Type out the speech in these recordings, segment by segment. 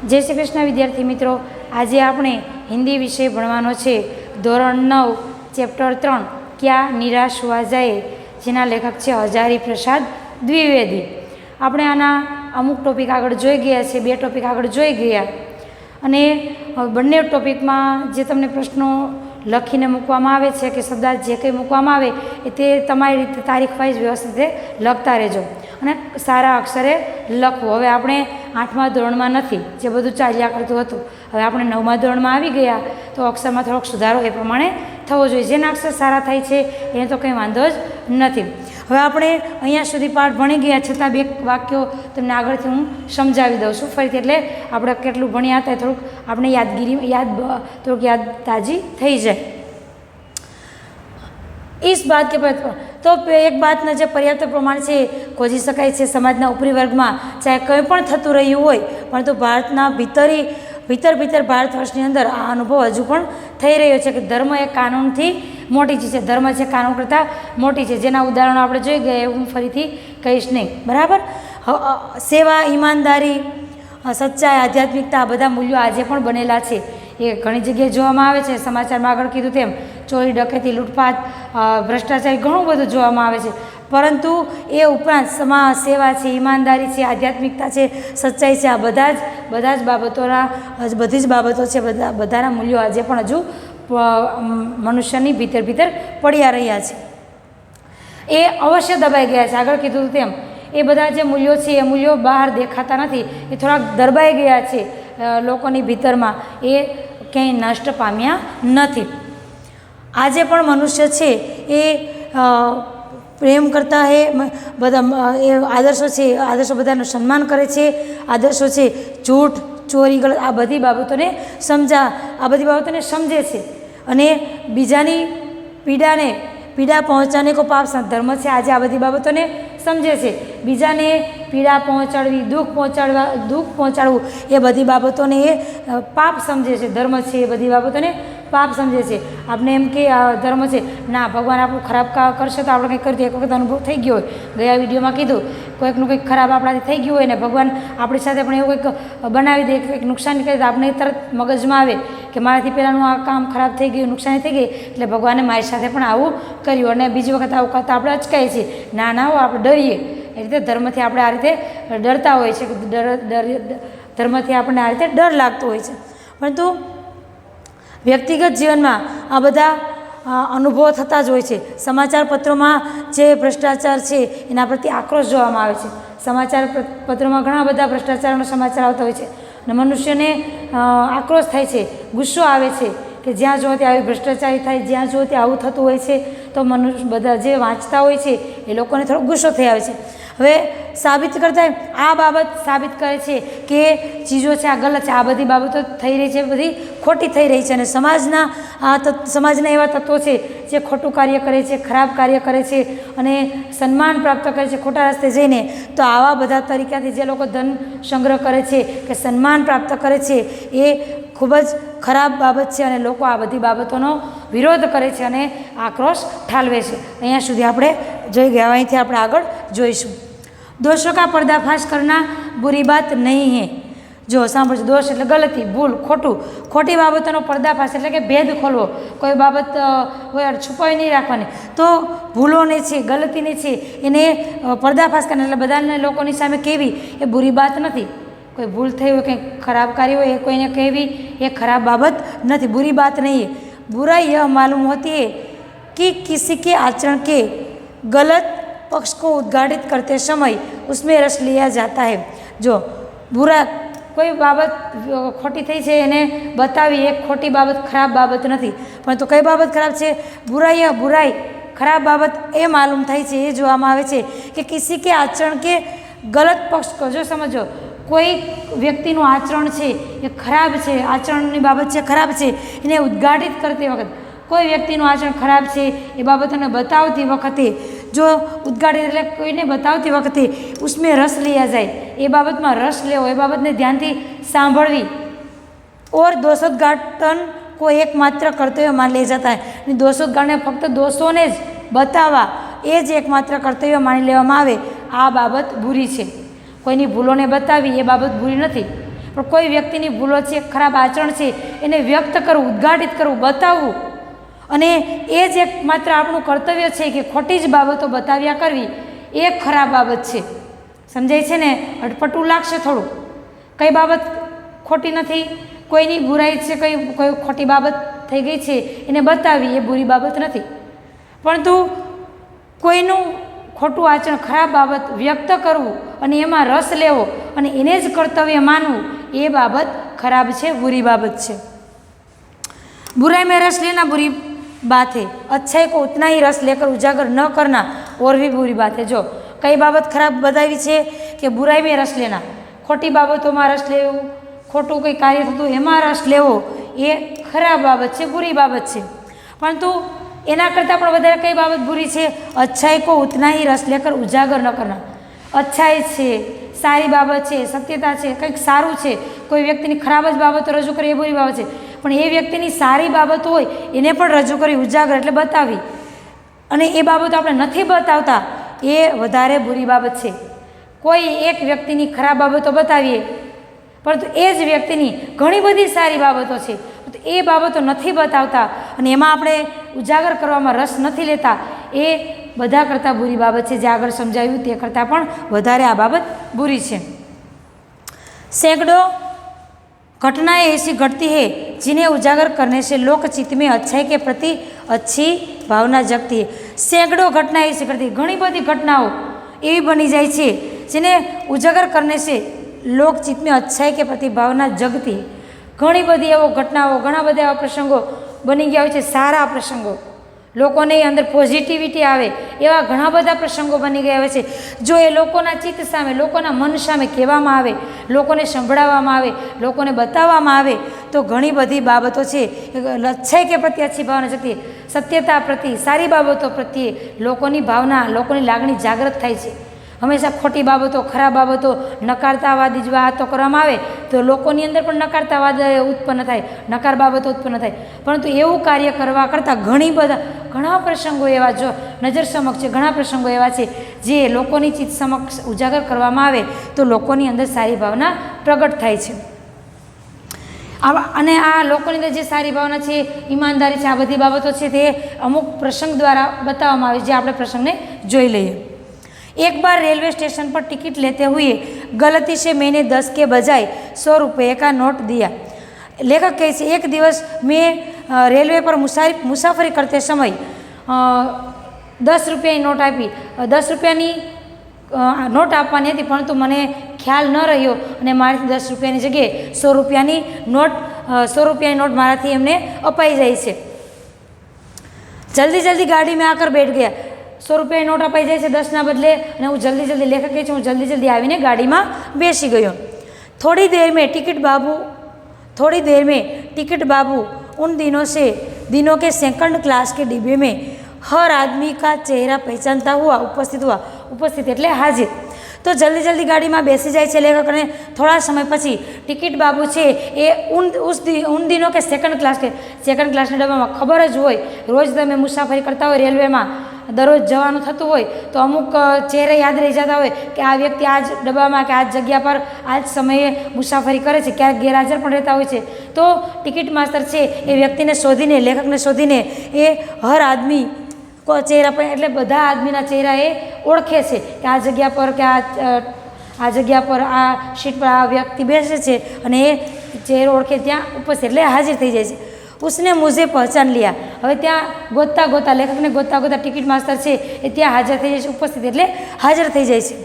जय श्री कृष्ण विद्यार्थी मित्रों, आज આપણે हिंदी विषय ભણવાનો છે। ધોરણ 9 ચેપ્ટર 3 क्या निराश हुआ जाए, જેના લેખક છે હજારી પ્રસાદ દ્વિવેદી। આપણે આના અમુક ટોપિક આગળ જોઈ ગયા છે, બે ટોપિક આગળ જોઈ ગયા અને બંને ટોપિકમાં જે તમને પ્રશ્નો લખીને મૂકવામાં આવે છે કે શબ્દાર્થ જે કંઈ મૂકવામાં આવે એ તે તમારી રીતે તારીખ વાઇઝ વ્યવસ્થિત લખતા રહેજો અને સારા અક્ષરે લખવું। હવે આપણે 8મા ધોરણમાં નથી, જે બધું ચાલ્યા કરતું હતું, હવે આપણે 9મા ધોરણમાં આવી ગયા તો અક્ષરમાં થોડોક સુધારો એ પ્રમાણે થવો જોઈએ। જેના અક્ષર સારા થાય છે એને તો કંઈ વાંધો જ નથી। હવે આપણે અહીંયા સુધી પાઠ ભણી ગયા છતાં બે વાક્યો તમને આગળથી હું સમજાવી દઉં છું ફરીથી, એટલે આપણે કેટલું ભણ્યા હતા થોડુંક આપણે થોડુંક યાદ તાજી થઈ જાય। इस बात के तो एक बात ने जो पर्याप्त प्रमाण से खोजी शकाय छे समाजना उपरी वर्ग में चाहे कंई पण थतुं रह्युं होय, परंतु भारतना भीतर भारतवर्षनी अंदर आ अनुभव हजू पण थई रह्यो छे कि धर्म ए कानूनथी मोटी चीज छे, धर्म छे कानून करता मोटी छे। जेना उदाहरणो आपणे जोई गया हूँ फरीथी कहीश नहीं, बराबर। सेवा, ईमानदारी, सच्चाई, आध्यात्मिकता आ बधा मूल्यों आजे पण बनेला छे। એ ઘણી જગ્યાએ જોવામાં આવે છે। સમાચારમાં આગળ કીધું તેમ ચોરી, ડકેતી, લૂંટફાટ, ભ્રષ્ટાચાર ઘણું બધું જોવામાં આવે છે, પરંતુ એ ઉપરાંત સેવા છે, ઈમાનદારી છે, આધ્યાત્મિકતા છે, સચ્ચાઈ છે, આ બધા જ બધી જ બાબતો છે, બધાના મૂલ્યો આજે પણ હજુ મનુષ્યની ભીતર પડ્યા રહ્યા છે। એ અવશ્ય દબાઈ ગયા છે। આગળ કીધું તેમ એ બધા જે મૂલ્યો છે એ મૂલ્યો બહાર દેખાતા નથી, એ થોડાક દબાઈ ગયા છે લોકોની ભીતરમાં, એ ક્યાંય નષ્ટ પામ્યા નથી। આજે પણ મનુષ્ય છે એ પ્રેમ કરતા હે, બધા એ આદર્શો છે, આદર્શો બધાનું સન્માન કરે છે। આદર્શો છે झूठ, ચોરી, ગલત આ બધી બાબતોને સમજે છે અને બીજાની પીડા પહોંચાડને કો પાપ ધર્મ છે। આજે આ બધી બાબતોને સમજે છે। બીજાને પીડા પહોંચાડવી, દુઃખ પહોંચાડવું એ બધી બાબતોને એ પાપ સમજે છે। ધર્મ છે એ બધી બાબતોને પાપ સમજે છે। આપણે એમ કે આ ધર્મ છે, ના ભગવાન આપણું ખરાબ કરશે તો આપણે કંઈક કરી એક વખત અનુભવ થઈ ગયો હોય, ગયા વિડીયોમાં કીધું કોઈકનું કંઈક ખરાબ આપણાથી થઈ ગયું હોય ને ભગવાન આપણી સાથે પણ એવું કંઈક બનાવી દે, કંઈક નુકસાની કરે તો આપણે તરત મગજમાં આવે કે મારાથી પહેલાંનું આ કામ ખરાબ થઈ ગયું, નુકસાની થઈ ગઈ, એટલે ભગવાને મારી સાથે પણ આવું કર્યું અને બીજી વખત આવું કરતાં આપણે અચકાઈએ છીએ, ના આપણે ડરીએ। એ રીતે ધર્મથી આપણે આ રીતે ડરતા હોય છે, ધર્મથી આપણને આ રીતે ડર લાગતો હોય છે। પરંતુ વ્યક્તિગત જીવનમાં આ બધા અનુભવો થતા જ હોય છે। સમાચાર પત્રોમાં જે ભ્રષ્ટાચાર છે એના પ્રત્યે આક્રોશ જોવામાં આવે છે। સમાચાર પત્રોમાં ઘણા બધા ભ્રષ્ટાચારનો સમાચાર આવતા હોય છે અને મનુષ્યને આક્રોશ થાય છે, ગુસ્સો આવે છે કે જ્યાં જુઓ ત્યાં આવી ભ્રષ્ટાચારી થાય, જ્યાં જુઓ ત્યાં આવું થતું હોય છે તો બધા જે વાંચતા હોય છે એ લોકોને થોડો ગુસ્સો થઈ આવે છે। હવે સાબિત કરતા આ બાબત સાબિત કરે છે કે ચીજો છે આ ગલત છે, આ બધી બાબતો થઈ રહી છે બધી ખોટી થઈ રહી છે અને સમાજના એવા તત્વો છે જે ખોટું કાર્ય કરે છે, ખરાબ કાર્ય કરે છે અને સન્માન પ્રાપ્ત કરે છે ખોટા રસ્તે જઈને, તો આવા બધા તરીકાથી જે લોકો ધન સંગ્રહ કરે છે કે સન્માન પ્રાપ્ત કરે છે એ ખૂબ જ ખરાબ બાબત છે અને લોકો આ બધી બાબતોનો વિરોધ કરે છે અને આક્રોશ ઠાલવે છે। અહીંયા સુધી આપણે જોઈ ગયા, અહીંથી આપણે આગળ જોઈશું। दोषों का पर्दाफाश करना बुरी बात नहीं है। जो सांभळो, दोष એટલે ગલતી, ભૂલ, ખોટી બાબતોનો પર્દાફાશ એટલે કે ભેદ ખોલવો, કોઈ બાબત હોય છુપાવી નહીં રાખવાની, તો ભૂલોને છે, ગલતીને છે એને પર્દાફાશ કરવાનો એટલે બધાને લોકોની સામે કહેવી એ બુરી બાત નથી। કોઈ ભૂલ થઈ હોય, કંઈક ખરાબ કાર્ય હોય એ કોઈને કહેવી એ ખરાબ બાબત નથી, बुरी बात नहीं है। बुराई यह मालूम होती है कि किसी के आचरण के गलत पक्ष को उद्घाटित करते समय उसमें रस लिया जाता है। जो बुरा कोई बाबत खोटी थी है એને बतावी एक खोटी बाबत खराब बाबत नहीं, परंतु कई बाबत खराब है, बुराई खराब बाबत ए मालूम थी है, ये जोवामां आवे छे कि किसी के आचरण के गलत पक्ष को, जो समझो कोई व्यक्तिનું आचरण છે એ ખરાબ છે, આચરણની બાબત છે ખરાબ છે, એને ઉદ્ઘાટિત કરતી વખત કોઈ વ્યક્તિનું આચરણ ખરાબ છે એ બાબતને બતાવતી વખતે, જો ઉદ્ઘાટિત એટલે કોઈને બતાવતી વખતે उसमें रस लिया जाए, એ બાબતમાં રસ લેવો, એ બાબતને ધ્યાનથી સાંભળવી। और दोषोद्घाटन को एकमात्र कर्तव्य मान लिया जाता है। दोषोद्घाटन फक्त दोषोने ज बतावा એ જ એકમાત્ર કર્તવ્ય માની લેવામાં આવે, આ બાબત બુરી છે। કોઈની ભૂલોને બતાવી એ બાબત બુરી નથી, પણ કોઈ વ્યક્તિની ભૂલો છે, ખરાબ આચરણ છે, એને વ્યક્ત કરવું, ઉદ્ઘાટિત કરવું, બતાવવું, અને એ જ એક માત્ર આપણું કર્તવ્ય છે કે ખોટી જ બાબતો બતાવ્યા કરવી, એ ખરાબ બાબત છે. સમજાય છે ને? અટપટું લાગશે થોડું. કઈ બાબત ખોટી નથી, કોઈની બુરાઈ છે, કોઈ ખોટી બાબત થઈ ગઈ છે એને બતાવી, એ બુરી બાબત નથી. પરંતુ કોઈનું ખોટું આચરણ, ખરાબ બાબત વ્યક્ત કરવું અને એમાં રસ લેવો અને એને જ કર્તવ્ય માનવું, એ બાબત ખરાબ છે, બુરી બાબત છે. बुराई में रस लेना बुरी बात है, अच्छाई को उतना ही रस लेकर उजागर न करना और भी बुरी बात है. जो कई बाबत खराब बतावी है कि बुराई में रस लेना, खोटी बाबतों में रस लेवू, खोटू कोई कार्य थतुं एमां रस लेवो, ये खराब बाबत है, बुरी बाबत है. परंतु एना करता पण वधारे कई बाबत बुरी है? अच्छाई को उतना ही रस लेकर उजागर न करना. अच्छाई है, सारी बाबत है, सत्यता है, कंईक सारूं है, कोई व्यक्तिनी खराब ज बाबतो रजू करे ए बुरी बाबत है, पण ए व्यक्तिनी सारी बाबत होय एने पण रजू करी, उजागर एटले बतावी, अने ए बाबतो आपणे नथी बतावता, ए वधारे बुरी बाबत है. कोई एक व्यक्तिनी खराब बाबतो बतावीए परंतु ए ज व्यक्तिनी घणी बधी सारी बाबतो छे, तो ए बाबतो नथी बतावता अने एमां आपणे उजागर करवामां रस नथी लेता, ए बधा करता बुरी बाबत है. जे आगळ समजाव्युं ते करता पण वधारे आ बाबत बुरी है. सैकड़ों घटनाएं ऐसी घटती है जिन्हें उजागर करने से लोकचित्त में अच्छाई के प्रति अच्छी भावना जगती है. सैकड़ों घटनाएं ऐसी घटती है, घणी बधी घटनाओं एवी बनी जाए छे जिन्हें उजागर करने से लोकचित्त में अच्छाई के प्रति भावना जगती है. घणी बधी एवो घटनाओं, घणा बधा एवा प्रसंगों बनी गया होय छे, सारा प्रसंगों, लोकोने अंदर पॉजिटिविटी आवे एवा घणा बधा प्रसंगो बनी गया होय छे. जो ए लोकोना चित्त सामे, लोकोना मन सामे कहेवामां आवे, लोकोने संभळाववामां आवे, लोकोने बताववामां आवे तो घणी बधी बाबतो छे अच्छाई के प्रति अच्छी भावना जगती है. सत्यता प्रति, सारी बाबतो प्रत्ये लोकोनी भावना, लोकोनी लागणी जागृत थाय छे. हमेशा खोटी बाबतो, खराब बाबतो, नकारतावादी ज वातो करवामां आवे तो लोकोनी अंदर पण नकारतावाद उत्पन्न थाय, नकार बाबतो उत्पन्न थाय. परंतु एवुं कार्य करवा करता घणा प्रसंगो एवा जो नजर समक्ष छे, घणा प्रसंगो एवा छे जे लोकोनी चित्त समक्ष उजागर करवामां आवे तो लोकोनी अंदर सारी भावना प्रगट थाय छे. અને આ લોકોની અંદર જે સારી ભાવના છે, ઈમાનદારી છે, આ બધી બાબતો છે તે અમુક પ્રસંગ દ્વારા બતાવવામાં આવે, જે આપણે પ્રસંગને જોઈ લઈએ. एक बार रेलवे स्टेशन पर टिकट लेते हुए गलती से मैंने 10 के बजाय 100 रुपये का नोट दिया. लेखक कहे छे, एक दिवस मैं रेलवे पर मुसाफरी करते समय 10 रुपयानी नोट आपी. 10 रुपयानी नोट आपवानी हती परंतु मने ख्याल न रह्यो अने माराथी 10 रुपयानी जग्याए 100 रुपयानी नोट माराथी एमने अपाई जाय छे. जल्दी जल्दी गाड़ी में आकर बैठ गया. 100 रुपया नोट अपाई जाए 10 ना बदले अने हूँ जल्दी जल्दी, लेखक कहे छे, हूँ जल्दी जल्दी आवीने गाड़ी में बेसी गयो. थोड़ी देर में टिकट बाबू उन दिनों के सेकंड क्लास के डिब्बे में हर आदमी का चेहरा पहचानता हुआ उपस्थित एटले हाजिर. तो जल्दी जल्दी गाड़ी में बेसी जाए छे लेखक, ने थोड़ा समय पछी टिकट बाबू है ये उन दिनों के सेकंड क्लास डब्बा में खबर ज होय, रोज तमे मुसाफरी करता हो रेलवे में, दररोज जवानुं थतुं होय तो अमुक चेहरा याद रही जाता होय कि आ व्यक्ति आज डब्बा में कि आज जग्या पर आज समये मुसाफरी करे छे, क्यारेक गैरहाजर पण रहता होय छे. तो टिकट मास्तर है ये व्यक्ति ने शोधीने, लेखक ने शोधीने ये हर आदमी को चेहरा पर एटले बधा आदमीना चेहरा ए ओळखे छे कि आ जग्या पर कि आ जग्या पर आ सीट पर आ व्यक्ति बेसे छे अने ए चेहरो ओळखे त्यां उपस्थित एटले हाजिर थई जाय छे. उसने मुझे पहचान लिया. हवे त्यां गोतता लेखक ने गोतता टिकट मास्टर है ये त्यां हाजर थई जाय छे, उपस्थित एटले हाजर थई जाय छे.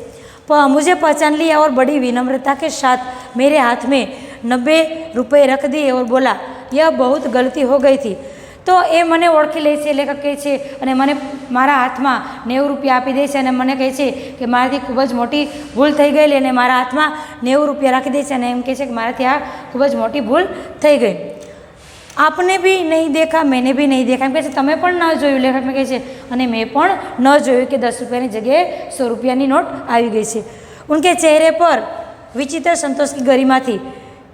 मुझे पहचान लिया और बड़ी विनम्रता के साथ मेरे हाथ में 90 रुपये रख दिए और बोला, यह बहुत गलती हो गई थी. तो ए मने ओळखी ले छे, लेखक कहे छे, अने मने मारा हाथ में 90 रुपया आपी दे छे अने मने कहे छे कि माराथी खूब ज मोटी भूल थई गई अने मारा हाथ में 90 रुपया राखी दे छे अने एम कहे छे कि माराथी आ खूब ज मोटी भूल थई गई. आपने भी नहीं देखा, मैंने भी नहीं देखा. एम कहे छे तमे पण न जोयुं, लेखक ने कहे छे, अने मैं पण न जोयुं कि 10 रुपयानी जग्याए 100 रुपयानी नोट आवी गई छे. उनके चेहरे पर विचित्र संतोष की गरिमा थी.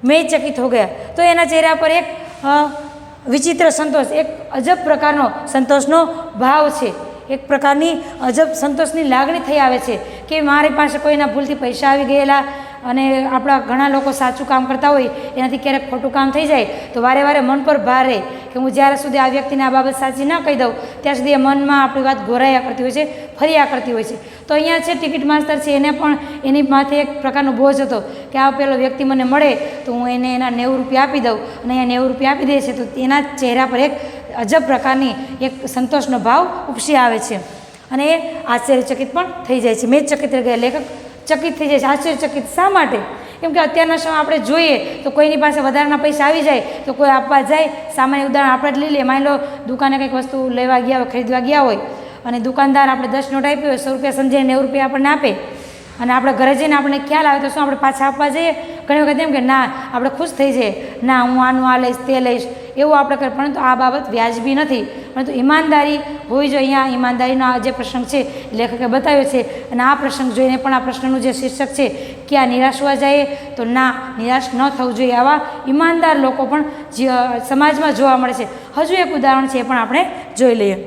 मैं चकित हो गया. तो एना चेहरा पर एक विचित्र संतोष, एक अजब प्रकारनो संतोषनो भाव है, एक प्रकारनी अजब संतोषनी लागणी थई आवे छे कि मारी पासे कोईना भूलथी पैसा आवी गयेला અને આપણા ઘણા લોકો સાચું કામ કરતા હોય એનાથી ક્યારેક ખોટું કામ થઈ જાય તો વારે વારે મન પર ભાર રહે કે હું જ્યાર સુધી આ વ્યક્તિને આ બાબત સાચી ના કહી દઉં ત્યાં સુધી એ મનમાં આપણી વાત ઘોરાયા કરતી હોય છે, ફર્યા કરતી હોય છે. તો અહીંયા છે ટિકિટ માસ્તર છે, એને પણ એની માથે એક પ્રકારનો બોજ હતો કે આ પેલો વ્યક્તિ મને મળે તો હું એને એના 90 રૂપિયા આપી દઉં, અને અહીંયા 90 રૂપિયા આપી દે છે તો એના ચહેરા પર એક અજબ પ્રકારની એક સંતોષનો ભાવ ઉપસી આવે છે અને એ આશ્ચર્યચકિત પણ થઈ જાય છે. મેં ચકિત રહી ગયા, લેખક ચકિત થઈ જાય છે. આશ્ચર્યચકિત શા માટે? કેમ કે અત્યારના સમયમાં આપણે જોઈએ તો કોઈની પાસે વધારાના પૈસા આવી જાય તો કોઈ આપવા જાય. સામાન્ય ઉદાહરણ આપણે જ લઈ લઈએ, માની લો દુકાને કંઈક વસ્તુ લેવા ગયા હોય, ખરીદવા ગયા હોય અને દુકાનદાર આપણે 10 નોટ આપી હોય, 100 રૂપિયા સમજીને 90 રૂપિયા આપણને આપે અને આપણે ઘરે જઈને આપણને ખ્યાલ આવે તો શું આપણે પાછા આપવા જઈએ? ઘણી વખત એમ કે ના, આપણે ખુશ થઈ જઈએ, ના હું આનું આ લઈશ તે લઈશ એવું આપણે કરીએ, પરંતુ આ બાબત વ્યાજબી નથી. પરંતુ ઈમાનદારી હોવી જોઈએ. અહીંયા ઈમાનદારીનો આ જે પ્રસંગ છે લેખકે બતાવ્યો છે અને આ પ્રસંગ જોઈને પણ આ પ્રશ્નનું જે શીર્ષક છે કે આ નિરાશ હોવા જાય તો ના, નિરાશ ન થવું જોઈએ. આવા ઈમાનદાર લોકો પણ સમાજમાં જોવા મળે છે. હજુ એક ઉદાહરણ છે, એ પણ આપણે જોઈ લઈએ.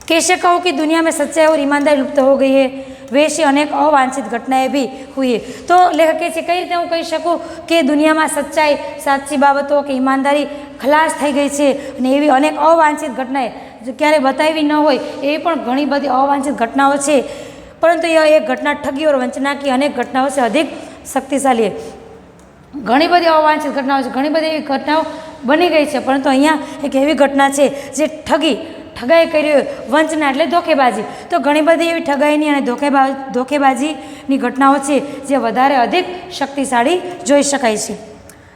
कैसे कहो कि दुनिया में सच्चाई और ईमानदारी लुप्त हो गई है, वैसी अनेक अवांछित घटनाएं भी हुई है. तो लेखक કહે છે કઈ રીતે હું કહી શકું કે દુનિયામાં સચ્ચાઈ, સાચી બાબતો કે ઈમાનદારી ખલાસ થઈ ગઈ છે અને એવી અનેક અવાંછિત ઘટનાએ ક્યારે બતાવી ન હોય એવી પણ ઘણી બધી અવાંછિત ઘટનાઓ છે. પરંતુ એ ઘટના ઠગી और वंचना की अनेक घटनाओं से अधिक शक्तिशाली है. ઘણી બધી અવાંછિત ઘટનાઓ છે, ઘણી બધી એવી ઘટનાઓ બની ગઈ છે, પરંતુ અહીંયા એક એવી ઘટના છે જે ઠગાઈ કરી હોય, વંચના એટલે ધોકેબાજી. તો ઘણી બધી એવી ઠગાઈની અને ધોકેબાજીની ઘટનાઓ છે જે વધારે અધિક શક્તિશાળી જોઈ શકાય છે.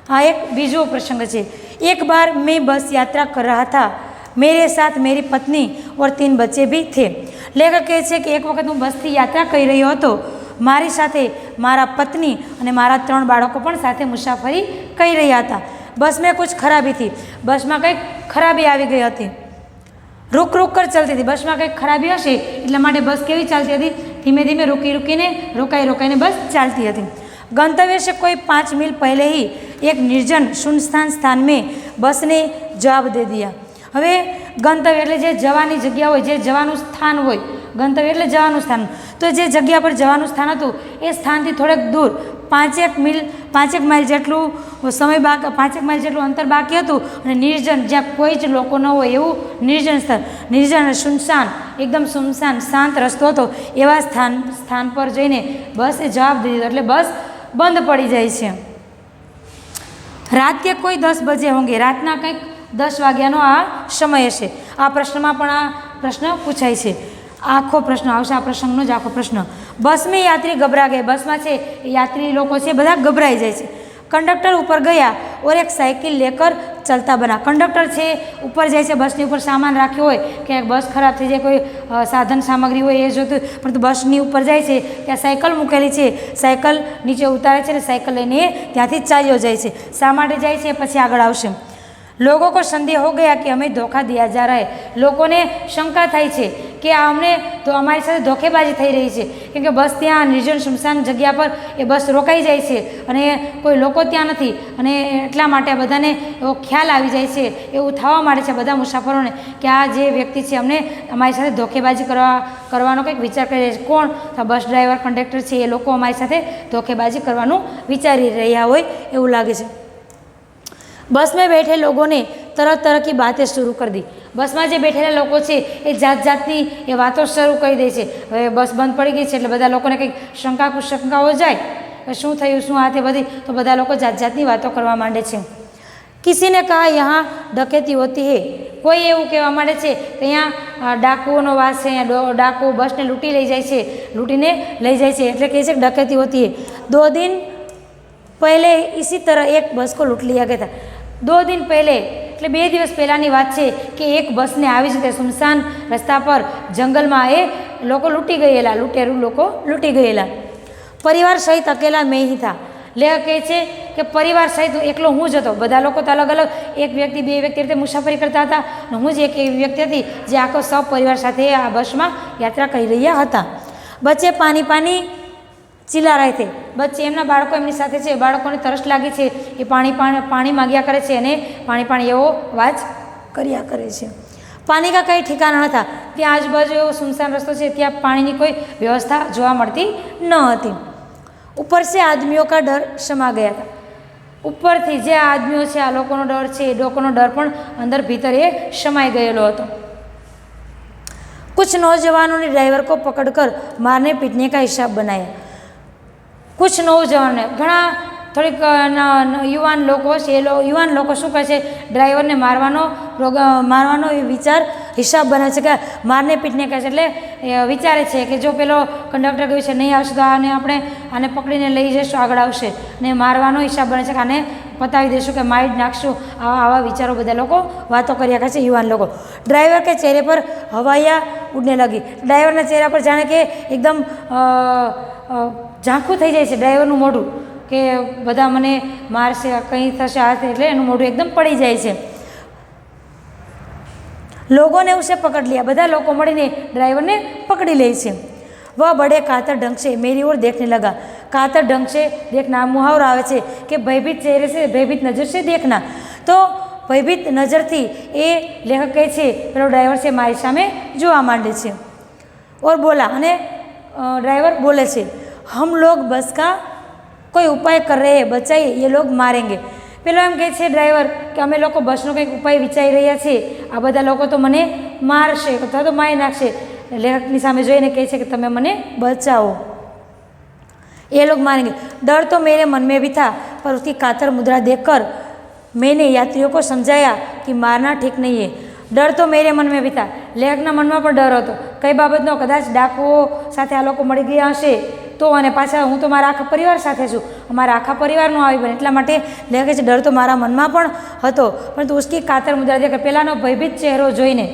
આ એક બીજો પ્રસંગ છે. એક બાર મેં બસ यात्रा कर रहा था, मेरे साथ मेरी पत्नी और 3 बच्चे भी थे. લેખક કહે છે કે એક વખત હું બસથી યાત્રા કરી રહ્યો હતો, મારી સાથે મારા પત્ની અને મારા 3 બાળકો પણ સાથે મુસાફરી કરી રહ્યા હતા. બસમાં કુછ ખરાબી થી, બસમાં કંઈક ખરાબી આવી ગઈ હતી. रुक कर चलती थी, बस में कई खराबी हशे એટલા માટે बस केवी चालती थी, धीमे धीमे रुकीने रोकाई बस चालती थी. गंतव्य से कोई 5 मील पहले ही एक निर्जन सुनसान स्थान में बस ने जवाब दे दिया. હવે ગંતવ્ય એટલે જે જવાની જગ્યા હોય, જે જવાનું સ્થાન હોય, ગંતવ્ય એટલે જવાનું સ્થાન. તો જે જગ્યા પર જવાનું સ્થાન હતું એ સ્થાનથી થોડેક દૂર 5 માઇલ જેટલું અંતર બાકી હતું અને નિર્જન, જ્યાં કોઈ જ લોકો ન હોય એવું નિર્જન સ્થળ, નિર્જન સુનસાન, એકદમ સુનસાન શાંત રસ્તો હતો. એવા સ્થાન પર જઈને બસે જવાબ દીધો, એટલે બસ બંધ પડી જાય છે. રાત કે કોઈ 10 બજે હોંગે, રાતના કંઈક 10 વાગ્યાનો આ સમય હશે. આ પ્રશ્નમાં પણ આ પ્રશ્ન પૂછાય છે. આખો પ્રશ્ન આવશે, આ પ્રસંગનો જ આખો પ્રશ્ન. બસમાં યાત્રી ગભરા ગયા, બસમાં છે યાત્રી લોકો છે બધા ગભરાઈ જાય છે. कंडक्टर ऊपर गया और एक साइकिल लेकर चलता बना. कंडक्टर છે ઉપર જાય છે, બસની ઉપર સામાન રાખ્યો હોય કે બસ ખરાબ થઈ જાય, કોઈ સાધન સામગ્રી હોય એ જોતું, પરંતુ બસની ઉપર જાય છે ત્યાં સાયકલ મૂકેલી છે, સાયકલ નીચે ઉતારે છે અને સાયકલ લઈને ત્યાંથી ચાલ્યો જાય છે. શા માટે જાય છે પછી આગળ આવશે. लोगों को संदेह हो गया कि हमें धोखा दिया जा रहा है. લોકોને શંકા થાય છે કે આ અમને તો અમારી સાથે ધોકેબાજી થઈ રહી છે, કેમ કે બસ ત્યાં નિર્જન સુમસાન જગ્યા પર એ બસ રોકાઈ જાય છે અને કોઈ લોકો ત્યાં નથી, અને એટલા માટે બધાને એવો ખ્યાલ આવી જાય છે, એવું થવા માંડે છે બધા મુસાફરોને કે આ જે વ્યક્તિ છે અમને અમારી સાથે ધોકેબાજી કરવાનો કંઈક વિચાર કરી રહ્યા છે. કોણ? બસ ડ્રાઈવર, કંડક્ટર છે, એ લોકો અમારી સાથે ધોકેબાજી કરવાનું વિચારી રહ્યા હોય એવું લાગે છે. बस में बैठे लोगों ने तरह की बातें शुरू कर दी. બસમાં જે બેઠેલા લોકો છે એ જાતની એ વાતો શરૂ કરી દે છે. હવે બસ બંધ પડી ગઈ છે એટલે બધા લોકોને કંઈક શંકાઓ જાય, શું થયું, શું આ તે બધી, તો બધા લોકો જાતની વાતો કરવા માંડે છે. કિસીને કહા યહાં ડકેતી હોતી હે, કોઈ એવું કહેવા માંડે છે કે અહીંયા ડાકુઓનો વાસ છે, અહીંયા ડાકુ બસને લૂંટીને લઈ જાય છે, એટલે કહે છે કે ડકેતી હોતી હે. 2 दिन पहले इसी तरह एक बस को लूट लिया गया था. 2 दिन पहले એટલે 2 દિવસ પહેલાંની વાત છે કે એક બસને આવી જ રીતે સુમસાન રસ્તા પર જંગલમાં એ લોકો લૂંટેરુ લોકો લૂંટી ગયેલા. પરિવાર સહિત અકેલા મેં ही था. લેખક કહે છે કે પરિવાર સહિત એકલો હું જ હતો, બધા લોકો તો અલગ અલગ, એક વ્યક્તિ 2 વ્યક્તિ રીતે મુસાફરી કરતા હતા અને હું જ એક એવી વ્યક્તિ હતી જે આખો પરિવાર સાથે આ બસમાં યાત્રા કરી રહ્યા હતા. બચ્ચે પાણી ચીલા રહે છે. બચ્ચે એમના બાળકો એમની સાથે છે, બાળકોને તરસ લાગી છે, એ પાણી માગ્યા કરે છે અને પાણી એવો અવાજ કર્યા કરે છે. પાણી કા કંઈ ઠિકાના ન હતા. ત્યાં આજુબાજુ એવો સુમસાન રસ્તો છે, ત્યાં પાણીની કોઈ વ્યવસ્થા જોવા મળતી ન હતી. ऊपर से आदमियों का डर समा गया था। ઉપરથી જે આદમીઓ છે, આ લોકોનો ડર છે, એ લોકોનો ડર પણ અંદર ભીતર એ સમાઈ ગયેલો હતો। कुछ नौजवानों ने ड्राइवर को पकड़कर मारने पीटने का हिसाब बनाया। कुछ नौजवान घणा थोड़ीक युवान लोग छे, युवान लोग शू करे छे, ड्राइवर ने मारवानो विचार हिसाब बनावे छे कि मारने पीटने का एटले विचारे छे कि जो पेलो कंडक्टर कहे छे नहीं आवशे तो आने पकड़ीने लई जईशुं, आगळ आवशे ने मारवानो हिसाब बने छे कि आने पतावी देशुं कि मारी नाखशुं। आवा विचारो बधा लोको वातो कर्या करे छे युवान लोगो। ड्राइवर के चेहरे पर हवाइयाँ उड़ने लगी। ड्राइवरना चेहरा पर जाणे के एकदम झांखुं थई जाय छे ड्राइवरनुं मोढुं कि बधा मने मारशे, कंई थशे, हाथ एटले एनुं मोढुं एकदम पड़ी जाय छे। लोगों ने उसे पकड़ लिया। बधा लोग मळीने ड्राइवर ने पकड़ी ले छे। वह बड़े कातर ढंग से मेरी ओर देखने लगा। कातर ढंग से देखना मुहावरो आवे छे कि भयभीत चेहरे से, भयभीत नज़र से देखना। तो भयभीत नज़र थी ए लेखक कहे छे पेलो ड्राइवर से मारी सामे जोवा मांडे छे और बोला। अने ड्राइवर बोले छे हम लोग बस का कोई उपाय कर रहे हैं, बचाइए, ये लोग मारेंगे। पेलो एम कहे छे ड्राइवर कि अमे लोग बसनो कंईक उपाय विचारी रह्या छे, आ बधा लोको तो मने मारशे अथवा तो मारी नाखशे। लेखकनी सामे जोईने कहे छे कि तमे मने बचाओ, ये लोग मारेंगे। डर तो मेरे मन में भी था, पर उसकी कातर मुद्रा देखकर मैंने यात्रियों को समझाया कि मारना ठीक नहीं है। डर तो मेरे मन में भी था। लेखकना मनमा पण डर हतो कई बाबतनो, कदाच डाकुओ साथे आ लोको मळी गया हशे तो, अने पाछा हूँ तो मारा आखा परिवार साथे छूं, अमारा आखा परिवारनो आवी बने, એટલા માટે લેખકે છે ડર તો મારા મનમાં પણ હતો, પરંતુ उसकी कातर मुद्रा देखकर પેલાનો ભયભીત ચહેરો જોઈને,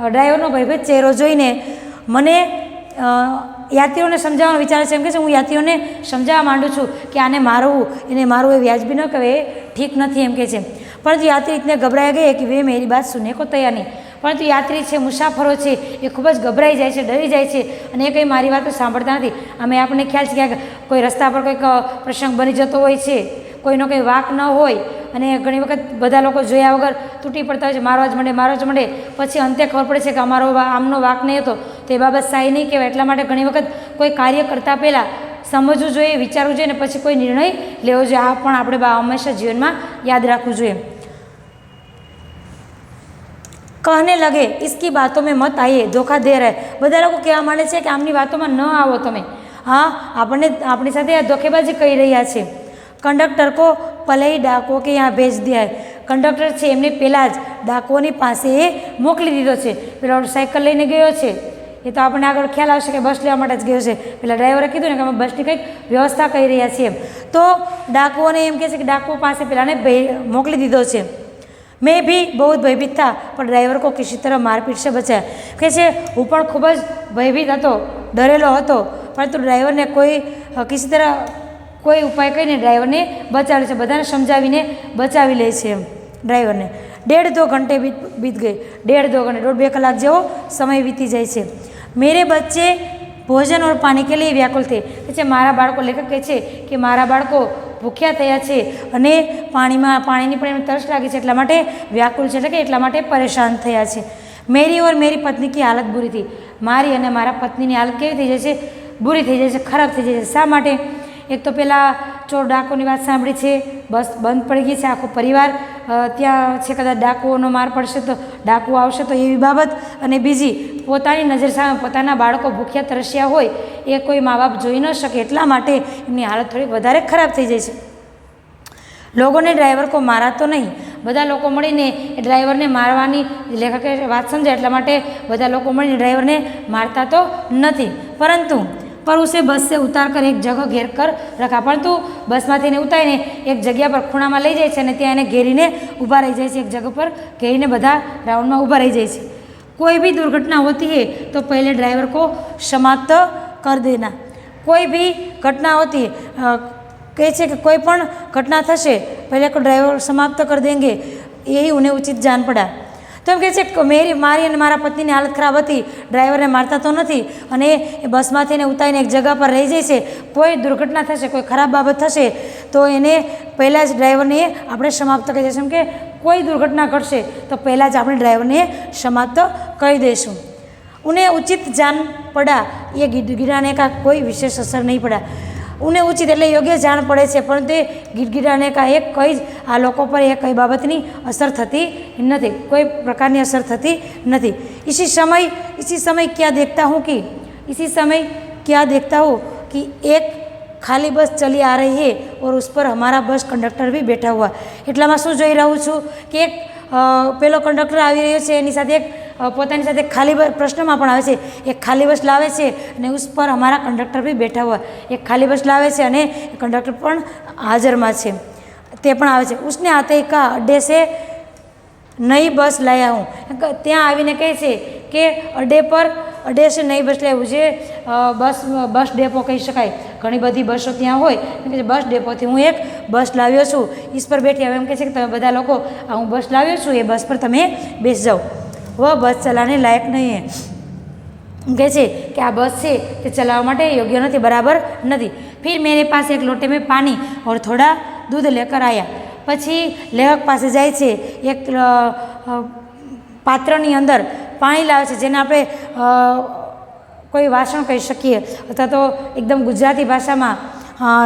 ડ્રાઈવરનો ભયભીત ચહેરો જોઈને મને યાત્રીઓને સમજાવવાનો વિચાર છે। એમ કે છે હું યાત્રીઓને સમજાવવા માંડું છું કે આને મારવું, એને મારવું એ વ્યાજબી ન કહેવાય, એ ઠીક નથી એમ કે છે। પરંતુ यात्री इतने घबराया गए कि वे मेरी बात सुनने को तैयार नहीं। परंतु यात्री है, मुसाफरो है, ये खूब ज गभराई जाए, डरी जाए और कई मारी बात सांभळता नहीं। आमे आपने ख्याल है कि कोई रस्ता पर कोई प्रसंग बनी जतो होय छे, कोईनो कोई वाक न होय अने घणी वखत बधा लोको जोया वगर तूटी पड़ता होय छे, मारवा ज मंडे, पछी अंते खबर पड़े छे कि अमारो आमनो वाक नहीं हतो, तो ए बाबत सही नहीं कहेवाय। એટલા માટે घणी वखत कोई कार्य करता पहला समझવું જોઈએ, विचारવું જોઈએ, પછી કોઈ નિર્ણય લેવો જોઈએ। આ પણ આપણે હંમેશા જીવનમાં યાદ રાખવું જોઈએ। कहने लगे इसकी बातों में मत आइए, धोखा दे रहे। બધા લોકો કહેવા માંડે છે કે આમની વાતોમાં ન આવો તમે, हाँ अपनी साथे धोखेबाजी કરી રહ્યા છે। कंडक्टर को पहले ही डाकुओं के यहाँ भेज दिया है। कंडक्टर છે એમને પહેલાં જ ડાકુઓની પાસે મોકલી દીધો છે। પેલો સાયકલ લઈને ગયો છે, એ તો આપણને આગળ ખ્યાલ આવશે કે બસ લેવા માટે જ ગયો છે। પેલા ડ્રાઈવરે કીધું ને કે અમે બસની કંઈક વ્યવસ્થા કરી રહ્યા છીએ, તો ડાકુઓને એમ કહે છે કે ડાકુઓ પાસે પેલાને મોકલી દીધો છે। मैं भी बहुत भयभीत था, पर ड्राइवर को किसी तरह मारपीट से बचाया। कहे हूँ पण खूब ज भयभीत हतो, डरेलो हतो, परंतु ड्राइवर ने कोई किसी तरह कोई उपाय करीने ड्राइवर ने बचावे छे, बधाने समझावीने बचावी ले छे ड्राइवर ने। 1.5-2 घंटे बीत गए। 1.5-2 घंटे 1.5-2 कलाक जेवो समय बीती जाए छे। मेरे बच्चे भोजन और पानी के लिए व्याकुल थे। कहे मारा बाळको, लेखक कहे छे कि मारा बाळको भूख्या थया छे अने पाणीनी पण एमने तरस लागी छे, એટલા માટે વ્યાકુળ છે, એટલે કે એટલા માટે પરેશાન થયા છે। मेरी और मेरी पत्नी की हालत बुरी थी। मारी अने मारा पत्नीनी हालत केवी थई जाय छे, बुरी थई जाय छे, खराब थई जाय छे। शा माटे? एक तो पेला चोर डाकुनी बात सांभળી છે, बस बंद पड़ी गई है, आखो परिवार त्यां छे, कदाच डाकुओनो मार पड़शे तो डाकू आवशे तो एवी बाबत, अने बीजी पोतानी नजर सामे पोताना बाळको भूख्या तरस्या होय ए कोई माँ बाप जोई न शके, એટલા માટે એમની હાલત થોડી વધારે ખરાબ થઈ જાય છે। लोगों ने ड्राइवर को मारा तो नहीं, બધા લોકો મળીને ડ્રાઈવરને મારવાની લેખકે વાત સમજાય, એટલા માટે બધા લોકો મળીને ડ્રાઈવરને મારતા તો નથી, પરંતુ पर उसे बस से उतार कर एक जगह घेर कर रखा। परंतु बस में उतारीने एक जगह पर खूणा में लई जाए छे अने त्यां एने घेरीने ऊभा रही जाए छे। एक जगह पर घेरीने बधा राउंड में ऊभा रही जाए छे। कोई भी दुर्घटना होती है तो पहले ड्राइवर को समाप्त कर देना। कोई भी घटना होती है, कहे छे कि कोई पण घटना थशे पहले को ड्राइवर समाप्त कर देंगे, यही उन्हें उचित जान पड़ा। तो एम कहे छे मारी अने मारा पत्नी हालत खराब थी, ड्राइवर ने मारता तो नहीं अने बस में उतारीने एक जगह पर रही जाए। कोई दुर्घटना थशे, कोई खराब बाबत थशे तो एने पहला ज ड्राइवर ने आपणे समाप्त करी दईशुं। के कोई दुर्घटना घटशे तो पहला ज आपणे ड्राइवर ने समाप्त करी दईशुं। उन्हें उचित जान पड़ा, ये गिराने का कोई विशेष असर नहीं पड़ा। ઉને ઉચિત એટલે યોગ્ય જાણ પડે છે, પરંતુ એ ગીરગીરાને એક કંઈ જ આ લોકો પર એ કઈ બાબતની અસર થતી નથી, કોઈ પ્રકારની અસર થતી નથી। इसी समय क्या देखता हूँ कि एक खाली बस चली आ रही है और उस पर हमारा बस कंडक्टर भी बैठा हुआ। એટલામાં શું જોઈ રહું છું કે એક પેલો કંડક્ટર આવી રહ્યો છે, એની સાથે એક પોતાની સાથે ખાલી બસ, પ્રશ્નમાં પણ આવે છે એક ખાલી બસ લાવે છે અને ઉસ પર हमारा कंडक्टर भी बैठा हुआ। એક ખાલી બસ લાવે છે અને કંડક્ટર પણ હાજરમાં છે, તે પણ આવે છે। उसने आते ही कहा अड्डे से नई बस लाया हूँ। ત્યાં આવીને કહે છે કે अड्डे से नई बस लाવ્યું છે, બસ ડેપો કહી શકાય, ઘણી બધી બસો ત્યાં હોય, બસ ડેપોથી હું એક બસ લાવ્યો છું। इस पर बैठी, હવે એમ કહે છે કે તમે બધા લોકો હું બસ લાવ્યો છું, એ બસ પર તમે બેસી જાઓ। वह बस चलाने लायक नहीं है। કહે છે કે આ બસ છે તે ચલાવવા માટે યોગ્ય નથી, બરાબર નથી। फिर मेरे पास एक लोटे में पानी और थोड़ा दूध लेकर आया। પછી લેખક પાસે જાય છે, એક પાત્રની અંદર પાણી લાવે છે, જેને આપણે કોઈ વાસણ કહી શકીએ, અથવા તો એકદમ ગુજરાતી ભાષામાં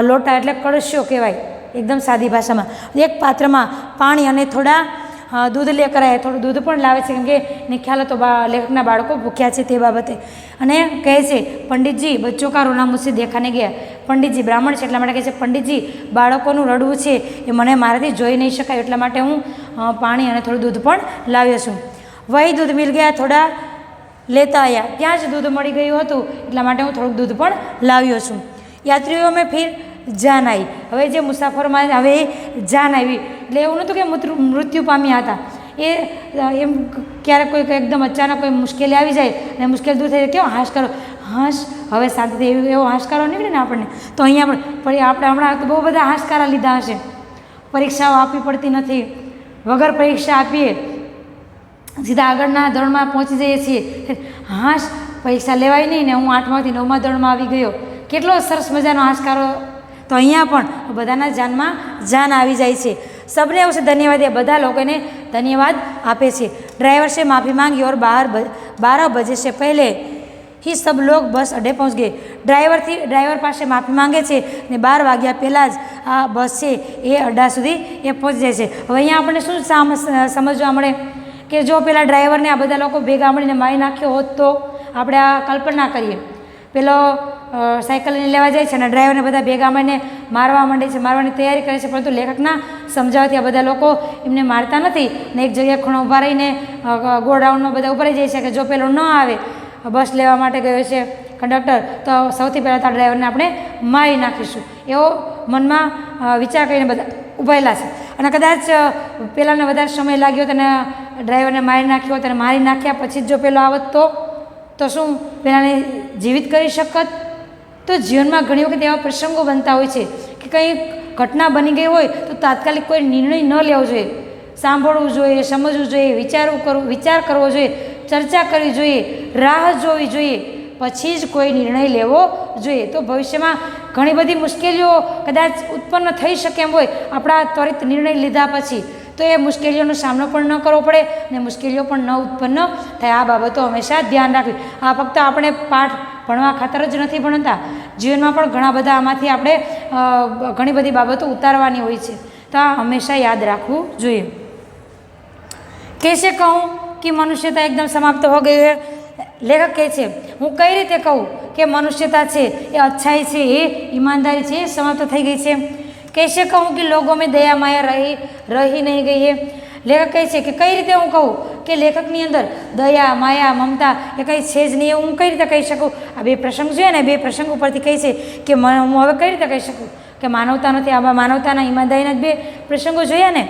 લોટા એટલે કળશિયો કહેવાય, એકદમ સાદી ભાષામાં। એક પાત્રમાં પાણી અને થોડા दूध लेकर आया, થોડું દૂધ પણ લાવે છે, કેમ કે ને ખ્યાલ હતો લેખકના બાળકો ભૂખ્યા છે તે બાબતે। અને કહે છે પંડિતજી બચ્ચોं का रोना मुझसे देखा नहीं गया। પંડિતજી બ્રાહ્મણ છે એટલા માટે કહે છે પંડિતજી બાળકોનું રડવું છે એ મને મારાથી જોઈ નહીં શકાય, એટલા માટે હું પાણી અને થોડું દૂધ પણ લાવ્યો છું। वही दूध मिल गया, थोड़ा लेता आया। ત્યાં જ દૂધ મળી ગયું હતું એટલા માટે હું થોડુંક દૂધ પણ લાવ્યો છું। યાત્રીઓ મેં ફિર જાન આવી। હવે જે મુસાફરોમાં હવે જાન આવી, એટલે એવું નહોતું કે મૃત્યુ પામ્યા હતા, એ એમ ક્યારેક કોઈ એકદમ અચાનક કોઈ મુશ્કેલી આવી જાય અને મુશ્કેલી દૂર થઈ જાય, કેવો હાશ કરો, હાશ હવે શાંતિથી એવો હાશકારો નીકળે ને આપણને, તો અહીંયા પણ આપણે હમણાં તો બહુ બધા હાશકારા લીધા હશે, પરીક્ષાઓ આપવી પડતી નથી, વગર પરીક્ષા આપીએ સીધા આગળના ધોરણમાં પહોંચી જઈએ છીએ, હાશ પરીક્ષા લેવાય નહીં ને હું 8માંથી 9મા ધોરણમાં આવી ગયો, કેટલો સરસ મજાનો હાશકારો। તો અહીંયા પણ બધાના જાનમાં જાન આવી જાય છે। सबने उसे धन्यवाद दिया, બધા લોકોને ધન્યવાદ આપે છે। ड्राइवर से माफ़ी मांगी और 12 बजे से पहले ही सब लोग बस अड्डे पहुँच गए। ડ્રાઈવર પાસે માફી માંગે છે ને 12 વાગ્યા પહેલાં જ આ બસ છે એ અડ્ડા સુધી એ પહોંચી જાય છે। હવે અહીંયા આપણને શું સમજવા મળે કે જો પેલા ડ્રાઈવરને આ બધા લોકો ભેગા મળીને મારી નાખ્યો હોત તો આપણે આ કલ્પના કરીએ, પેલો સાયકલ લઈને લેવા જાય છે અને ડ્રાઈવરને બધા ભેગા મળીને મારવા માંડે છે, મારવાની તૈયારી કરે છે, પરંતુ લેખકના સમજાવવાથી આ બધા લોકો એમને મારતા નથી ને એક જગ્યાએ ખૂણો ઊભા રહીને ગોડાઉનમાં બધા ઉભા રહી જાય છે કે જો પેલો ન આવે બસ લેવા માટે ગયો છે કંડક્ટર, તો સૌથી પહેલાં તો આ ડ્રાઈવરને આપણે મારી નાખીશું, એવો મનમાં વિચાર કરીને બધા ઊભાયેલા છે। અને કદાચ પેલાને વધારે સમય લાગ્યો હતો અને ડ્રાઈવરને મારી નાખ્યો હતો અને મારી નાખ્યા પછી જ જો પેલો આવત તો શું પેલાને જીવિત કરી શકત? તો જીવનમાં ઘણી વખત એવા પ્રસંગો બનતા હોય છે કે કંઈ ઘટના બની ગઈ હોય તો તાત્કાલિક કોઈ નિર્ણય ન લેવો જોઈએ, સાંભળવું જોઈએ, સમજવું જોઈએ, વિચાર કરવો જોઈએ, ચર્ચા કરવી જોઈએ, રાહ જોવી જોઈએ, પછી જ કોઈ નિર્ણય લેવો જોઈએ। તો ભવિષ્યમાં ઘણી બધી મુશ્કેલીઓ કદાચ ઉત્પન્ન થઈ શકે એમ હોય આપણા ત્વરિત નિર્ણય લીધા પછી, તો એ મુશ્કેલીઓનો સામનો પણ ન કરવો પડે અને મુશ્કેલીઓ પણ ન ઉત્પન્ન થાય, આ બાબતો હંમેશા ધ્યાન રાખવી। આ ફક્ત આપણે પાઠ ભણવા ખાતર જ નથી ભણતા, જીવનમાં પણ ઘણા બધા આમાંથી આપણે ઘણી બધી બાબતો ઉતારવાની હોય છે, તો આ હંમેશા યાદ રાખવું જોઈએ। कैसे कहूँ कि मनुष्यता एकदम समाप्त हो गई है? લેખક કહે છે હું કઈ રીતે કહું કે મનુષ્યતા છે એ અચ્છાઈ છે એ ઈમાનદારી છે એ સમાપ્ત થઈ ગઈ છે? कैसे कहूँ कि लोगों में दया माया रही नहीं गई है? લેખક કહે છે કે કઈ રીતે હું કહું કે લેખકની અંદર દયા માયા મમતા એ કંઈ છે જ નહીં, એવું હું કઈ રીતે કહી શકું? આ બે પ્રસંગ જોઈએ ને, બે પ્રસંગ ઉપરથી કહે છે કે હું હવે કઈ રીતે કહી શકું કે માનવતા નથી? આમાં માનવતાના ઈમાનદારીના જ બે પ્રસંગો જોયા ને।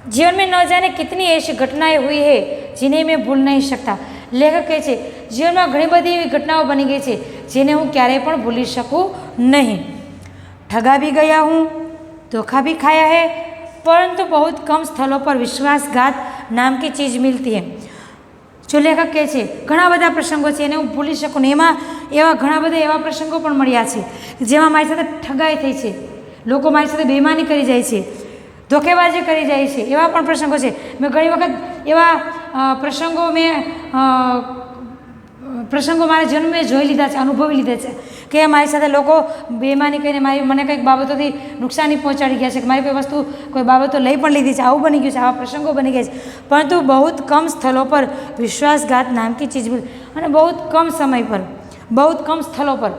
जीवन में न जाने कितनी ऐसी घटनाएं हुई है जिन्हें मैं भूल नहीं सकता। લેખક કહે છે જીવનમાં ઘણી બધી એવી ઘટનાઓ બની ગઈ છે જેને હું ક્યારેય પણ ભૂલી શકું નહીં। ठगा भी गया हूँ, धोखा भी खाया है, परंतु बहुत कम स्थलों पर विश्वासघात नाम की चीज़ मिलती है। जो લેખક કહે છે ઘણા બધા પ્રસંગો છે એને હું ભૂલી શકું નહીં, એમાં એવા ઘણા બધા એવા પ્રસંગો પણ મળ્યા છે જેમાં મારી સાથે ઠગાઈ થઈ છે, લોકો મારી સાથે બેઈમાની કરી જાય છે, ધોકેબાજી કરી જાય છે, એવા પણ પ્રસંગો છે। મેં ઘણી વખત એવા પ્રસંગો મેં પ્રસંગો મારા જીવનમાં જોઈ લીધા છે, અનુભવી લીધા છે કે મારી સાથે લોકો બેમાની કહીને મને કંઈક બાબતોથી નુકસાની પહોંચાડી ગયા છે, કે મારી કોઈ વસ્તુ કોઈ બાબતો લઈ પણ લીધી છે, આવું બની ગયું છે, આવા પ્રસંગો બની ગયા છે। પરંતુ બહુ કમ સ્થળો પર વિશ્વાસઘાત નામ की चीज અને બહુ કમ સમય પર, બહુ કમ સ્થળો પર,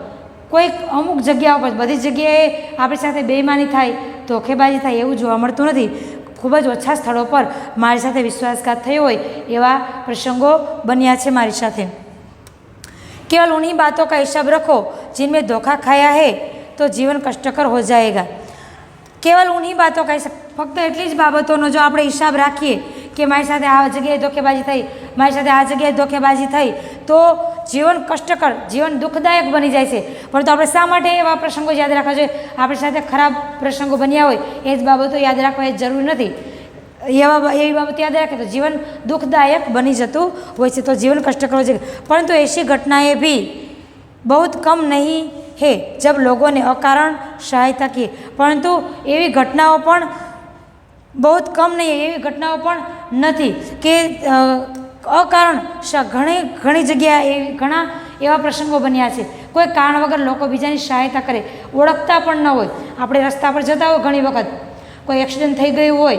કોઈક અમુક જગ્યાઓ પર, બધી જગ્યાએ આપણી સાથે બેઈમાની થાય, ધોખેબાજી થાય એવું જોવા મળતું નથી। ખૂબ જ ઓછા સ્થળો પર મારી સાથે વિશ્વાસઘાત થયો હોય એવા પ્રસંગો બન્યા છે મારી સાથે। केवल उन्हीं बातों का हिसाब रखो जिनमें धोखा खाया है तो जीवन कष्टकर हो जाएगा। केवल उन्हीं बातों का हिसाब, फक्त એટલી જ બાબતોનો જો આપણે હિસાબ રાખીએ કે મારી સાથે આ જગ્યાએ ધોખેબાજી થઈ, મારી સાથે આ જગ્યાએ ધોખેબાજી થઈ, તો જીવન કષ્ટકર, જીવન દુઃખદાયક બની જાય છે। પરંતુ આપણે શા માટે એવા પ્રસંગો યાદ રાખવા જોઈએ? આપણી સાથે ખરાબ પ્રસંગો બન્યા હોય એ જ બાબતો યાદ રાખવા એ જરૂરી નથી। એવી બાબત યાદ રાખે તો जीवन दुखदायक बनी जतुं होय छे, तो जीवन कष्टकर हो जाएगा। परंतु ऐसी घटनाएं भी बहुत कम नहीं है जब लोगों ने अकारण सहायता की। परंतु एवी घटनाओं पण बहुत कम नहीं है, एवी घटनाओं पण नहीं कि अकारण घणी जगह घणा एवा प्रसंगों बन्या छे, कोई कारण वगर लोग बीजानी सहायता करे, ओळखता पण न होय। आपणे रस्ता पर जता होय, घणी वखत कोई एक्सिडेंट थई गयुं होय,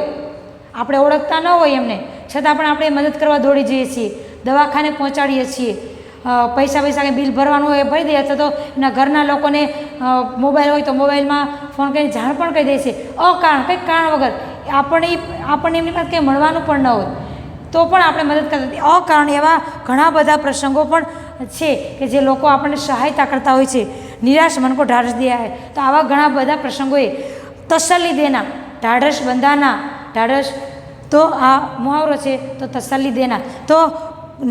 આપણે ઓળખતા ન હોય એમને, છતાં પણ આપણે મદદ કરવા દોડી જઈએ છીએ, દવાખાને પહોંચાડીએ છીએ, પૈસા કંઈ બિલ ભરવાનું હોય એ ભરી દઈએ, અથવા તો એના ઘરના લોકોને મોબાઈલ હોય તો મોબાઈલમાં ફોન કરીને જાણ પણ કરી દે છે, અકારણ કંઈક કારણ વગર આપણને એમની પાસે કંઈ મળવાનું પણ ન હોય તો પણ આપણે મદદ કરતા। અકારણ એવા ઘણા બધા પ્રસંગો પણ છે કે જે લોકો આપણને સહાયતા કરતા હોય છે। નિરાશ મન કો ઢાઢસ દિયા હૈ, તો આવા ઘણા બધા પ્રસંગોએ તસલ્લી દેના, ઢાઢસ બંધાના, ઢાઢસ તો આ મુહાવરો છે, તો તસલ્લી દેના, તો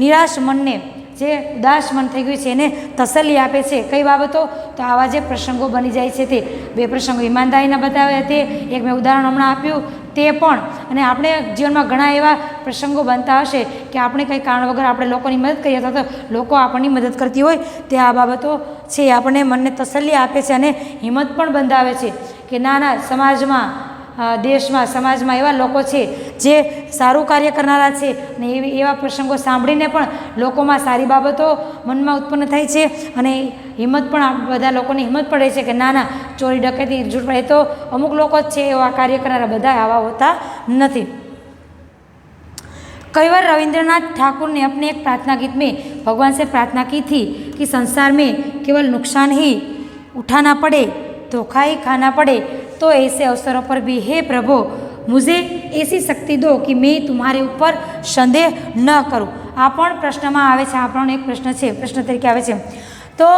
નિરાશ મનને, જે ઉદાસ મન થઈ ગયું છે એને તસલ્લી આપે છે। કઈ બાબતો? તો આવા જે પ્રસંગો બની જાય છે તે બે પ્રસંગો ઈમાનદારીના બતાવ્યા, તે એક મેં ઉદાહરણ હમણાં આપ્યું તે પણ, અને આપણે જીવનમાં ઘણા એવા પ્રસંગો બનતા હશે કે આપણે કંઈ કારણ વગર આપણે લોકોની મદદ કરીએ અથવા તો લોકો આપણની મદદ કરતી હોય, તે આ બાબતો છે આપણને મનને તસલ્લી આપે છે અને હિંમત પણ બંધાવે છે કે ના ના, સમાજમાં, દેશમાં, સમાજમાં એવા લોકો છે જે સારું કાર્ય કરનારા છે, અને એવા પ્રસંગો સાંભળીને પણ લોકોમાં સારી બાબતો મનમાં ઉત્પન્ન થાય છે અને હિંમત પણ બધા લોકોને હિંમત પડે છે કે ના ના, ચોરી ડકેતી જૂઠ પડે તો અમુક લોકો જ છે એવા કાર્ય કરનારા, બધા આવા હોતા નથી। कई बार रविंद्रनाथ ठाकुर ने अपने एक प्रार्थना गीत में भगवान से प्रार्थना की थी कि संसार में केवल नुकसान ही उठाना पड़े, धोखा ही खाना पड़े, तो ऐसे अवसरों पर भी हे प्रभु मुझे ऐसी शक्ति दो कि मैं तुम्हारे ऊपर संदेह न करूँ। आ पण प्रश्નમાં આવે છે, આ પણ એક પ્રશ્ન છે, પ્રશ્ન તરીકે આવે છે। તો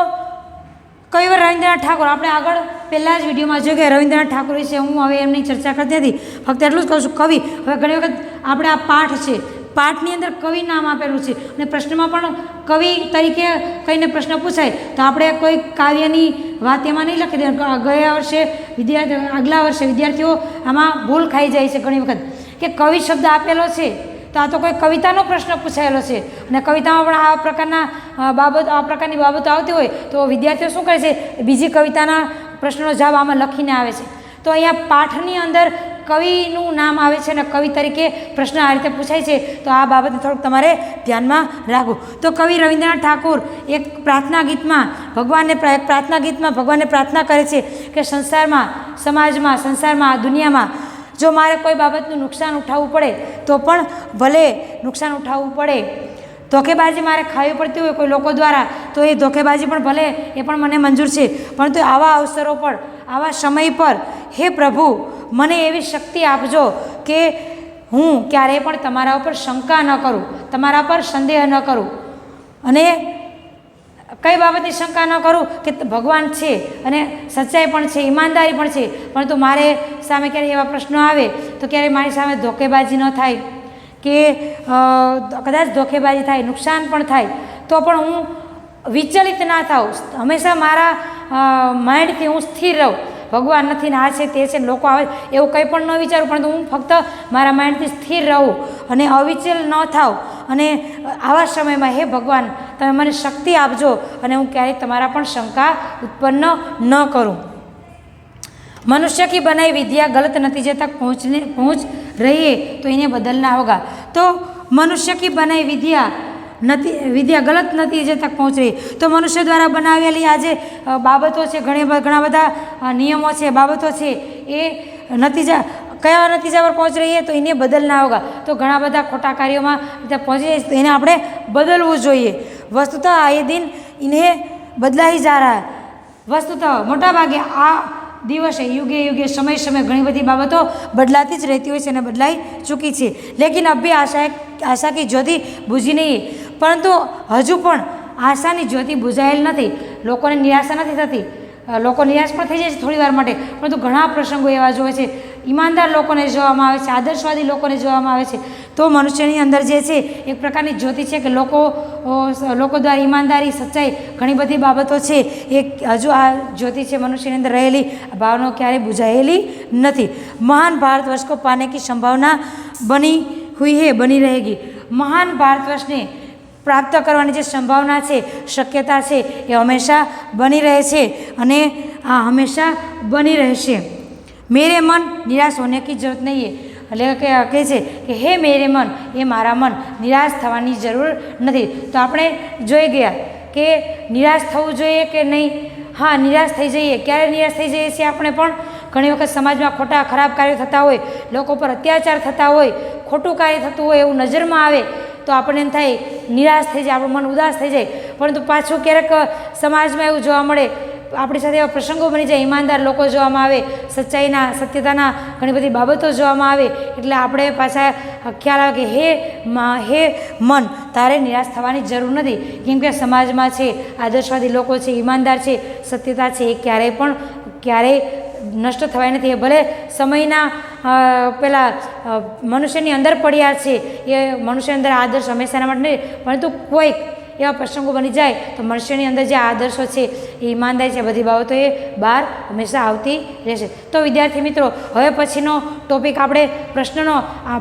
કઈ વાર રવિન્દ્રનાથ ઠાકોર, આપણે આગળ પહેલાં જ વિડીયોમાં જોયું કે રવિન્દ્રનાથ ઠાકોર વિશે હું હવે એમની ચર્ચા કરતી હતી, ફક્ત એટલું જ કહું છું કવિ। હવે ઘણી વખત આપણે આ પાઠ છે, પાઠની અંદર કવિ નામ આપેલું છે અને પ્રશ્નમાં પણ કવિ તરીકે કહીને પ્રશ્ન પૂછાય તો આપણે કોઈ કાવ્યની વાત એમાં નહીં લખી દે। ગયા વર્ષે આગલા વર્ષે વિદ્યાર્થીઓ આમાં ભૂલ ખાઈ જાય છે ઘણી વખત કે કવિ શબ્દ આપેલો છે તો આ તો કોઈ કવિતાનો પ્રશ્ન પૂછાયેલો છે, અને કવિતામાં પણ આ પ્રકારની બાબતો આવતી હોય તો વિદ્યાર્થીઓ શું કરે છે, બીજી કવિતાના પ્રશ્નનો જવાબ આમાં લખીને આવે છે। તો અહીંયા પાઠની અંદર કવિનું નામ આવે છે અને કવિ તરીકે પ્રશ્ન આ રીતે પૂછાય છે, તો આ બાબતને થોડુંક તમારે ધ્યાનમાં રાખવું। તો કવિ રવિન્દ્રનાથ ઠાકુર એક પ્રાર્થના ગીતમાં ભગવાનને પ્રાર્થના કરે છે કે સંસારમાં, સમાજમાં, સંસારમાં, દુનિયામાં જો મારે કોઈ બાબતનું નુકસાન ઉઠાવવું પડે તો પણ ભલે નુકસાન ઉઠાવવું પડે, ધોખેબાજી મારે ખાવી પડતી હોય કોઈ લોકો દ્વારા તો એ ધોખેબાજી પણ ભલે, એ પણ મને મંજૂર છે, પરંતુ આવા અવસરો પર, આવા સમય પર હે પ્રભુ મને એવી શક્તિ આપજો કે હું ક્યારેય પણ તમારા ઉપર શંકા ન કરું, તમારા પર સંદેહ ન કરું, અને કઈ બાબતની શંકા ન કરું કે ભગવાન છે અને સચ્ચાઈ પણ છે, ઈમાનદારી પણ છે, પરંતુ મારે સામે ક્યારેય એવા પ્રશ્નો આવે તો ક્યારેય મારી સામે ધોખેબાજી ન થાય કે કદાચ ધોખેબાજી થાય, નુકસાન પણ થાય તો પણ હું વિચલિત ના થાઉં, હંમેશા મારા માઇન્ડથી હું સ્થિર રહું। ભગવાન નથી ને આ છે તે છે લોકો આવે એવું કંઈ પણ ન વિચારું, પરંતુ હું ફક્ત મારા માઇન્ડથી સ્થિર રહું અને અવિચલ ન થાવ, અને આવા સમયમાં હે ભગવાન તમે મને શક્તિ આપજો અને હું ક્યારેય તમારા પણ શંકા ઉત્પન્ન ન કरूँ। मनुष्य की बनाई विद्या गलत नतीजे तक पहुँच रही है तो इन्हें बदलना होगा। तो मनुष्य की बनाई विद्या વિદ્યા ગલત નતીજે તક પહોંચવી. તો મનુષ્ય દ્વારા બનાવેલી આ જે બાબતો છે, ઘણા બધા નિયમો છે, બાબતો છે, એ નતીજા કયા નતીજા પર પહોંચ રહી है तो इन्हें बदलना होगा. तो ઘણા બધા ખોટા કાર્યોમાં પહોંચી જાય તો એને આપણે બદલવું જોઈએ. વસ્તુતઃ એ દિન ઇન્हें બદલા ही जा रहा है. વસ્તુતઃ મોટાભાગે આ દિવસે યુગે યુગે સમય ઘણી બધી બાબતો બદલાતી જ રહેતી હોય છે અને બદલાઈ ચૂકી છે. લેકિન અભી આશા કી જ્યોતિ બુઝી નહીં, પરંતુ હજુ પણ આશાની જ્યોતિ બુઝાયેલ નથી. લોકોને નિરાશા નથી થતી, લોકો નિરાશ પણ થઈ જાય છે થોડી વાર માટે, પરંતુ ઘણા પ્રસંગો એવા જોવે છે, ઈમાનદાર લોકોને જોવામાં આવે છે, આદર્શવાદી લોકોને જોવામાં આવે છે. તો મનુષ્યની અંદર જે છે એક પ્રકારની જ્યોતિ છે કે લોકો દ્વારા ઈમાનદારી, સચ્ચાઈ, ઘણી બધી બાબતો છે એ હજુ આ જ્યોતિ છે મનુષ્યની અંદર રહેલી ભાવના ક્યારેય બુઝાયેલી નથી. મહાન ભારતવર્ષ को पाने की संभावना बनी हुई है, बनी रहेगी. મહાન ભારતવર્ષને પ્રાપ્ત કરવાની જે સંભાવના છે, શક્યતા છે, એ હંમેશા બની રહે છે અને આ હંમેશા બની રહેશે. મેરે મન નિરાશ હોને કી જરૂરત નહીં है, એટલે કહે છે કે હે મેરે મન, એ મારા મન, નિરાશ થવાની જરૂર નથી. તો આપણે જોઈ ગયા કે નિરાશ થવું જોઈએ કે નહીં. હા, નિરાશ થઈ જઈએ. ક્યારે નિરાશ થઈ જઈએ છીએ આપણે? પણ ઘણી વખત સમાજમાં ખોટા ખરાબ કાર્યો થતા હોય, લોકો પર અત્યાચાર થતા હોય, ખોટું કાર્ય થતું હોય એવું નજરમાં આવે તો આપણને એમ થાય નિરાશ થઈ જાય, આપણું મન ઉદાસ થઈ જાય. પરંતુ પાછું ક્યારેક સમાજમાં એવું જોવા મળે, આપણી સાથે એવા પ્રસંગો બની જાય, ઈમાનદાર લોકો જોવામાં આવે, સચ્ચાઈના, સત્યતાના ઘણી બધી બાબતો જોવામાં આવે, એટલે આપણે પાછા ખ્યાલ આવે કે હે મન, તારે નિરાશ થવાની જરૂર નથી. કેમ કે સમાજમાં છે, આદર્શવાદી લોકો છે, ઈમાનદાર છે, સત્યતા છે, એ ક્યારેય નષ્ટ થવાય નથી. એ ભલે સમયના પેલા મનુષ્યની અંદર પડ્યા છે, એ મનુષ્યની અંદર આદર્શ હંમેશાના માટે નહીં, પરંતુ કોઈક એવા પ્રસંગો બની જાય તો મનુષ્યની અંદર જે આદર્શો છે, એ ઈમાનદારી છે, બધી બાબતો એ બહાર હંમેશા આવતી રહેશે. તો વિદ્યાર્થી મિત્રો, હવે પછીનો ટોપિક આપણે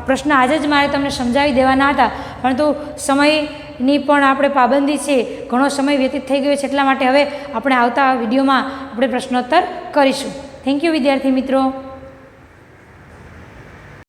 પ્રશ્ન આજે જ મારે તમને સમજાવી દેવાના હતા, પરંતુ સમયની પણ આપણે પાબંદી છે, ઘણો સમય વ્યતીત થઈ ગયો છે, એટલા માટે હવે આપણે આવતા વિડીયોમાં આપણે પ્રશ્નોત્તર કરીશું. થેન્ક યુ વિદ્યાર્થી મિત્રો.